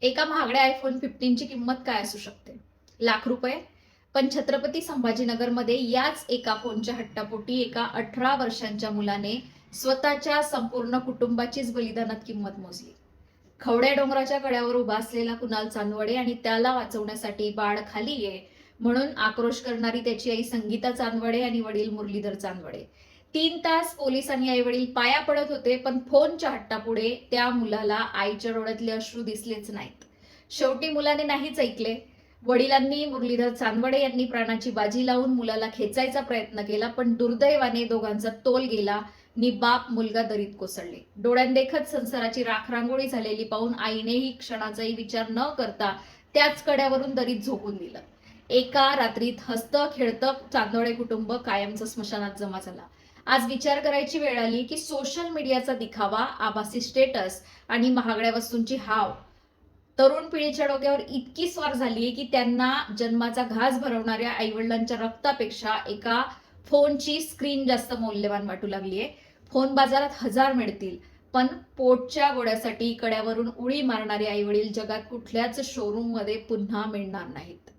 एका महागड्या आयफोन 15 ची किंमत काय असू शकते? लाख रुपये. पण छत्रपती संभाजीनगरमध्ये याच एका फोनच्या हट्टापोटी एका 18 वर्षांच्या मुलाने स्वतःच्या संपूर्ण कुटुंबाचीच बलिदानात किंमत मोजली. खवड्या डोंगराच्या कड्यावर उभा असलेला कुणाल चांदवडे आणि त्याला वाचवण्यासाठी बाळ खाली ये म्हणून आक्रोश करणारी त्याची आई संगीता चांदवडे आणि वडील मुरलीधर चांदवडे. 3 तास पोलिसांनी आई वडील पाया पडत होते, पण फोनच्या हट्टापुढे त्या मुलाला आईच्या डोळ्यातले अश्रू दिसलेच नाहीत. शेवटी मुलाने नाहीच ऐकले. वडिलांनी मुरलीधर चांदवडे यांनी प्राणाची बाजी लावून मुलाला खेचायचा प्रयत्न केला, पण दुर्दैवाने दोघांचा तोल गेला नि बाप मुलगा दरीत कोसळले. डोळ्यांदेखत संसाराची राखरांगोळी झालेली पाहून आईनेही क्षणाचाही विचार न करता त्याच कड्यावरून दरीत झोपून दिलं. एका रात्रीत हसतं खेळतं चांदवडे कुटुंब कायमचं स्मशानात जमा झाला. आज विचार करायची वेळ आली की सोशल मीडियाचा दिखावा, आभासी स्टेटस आणि महागड्या वस्तूंची हाव तरुण पिढीच्या डोक्यावर इतकी स्वार झाली की त्यांना जन्माचा घास भरवणाऱ्या आईवडिलांच्या रक्तापेक्षा एका फोनची स्क्रीन जास्त मौल्यवान वाटू लागलीये. फोन बाजारात 1000 मिळतील, पण पोटच्या गोड्यासाठी कड्यावरून उडी मारणारे आईवडील जगात कुठल्याच शोरूम मध्ये पुन्हा मिळणार नाहीत.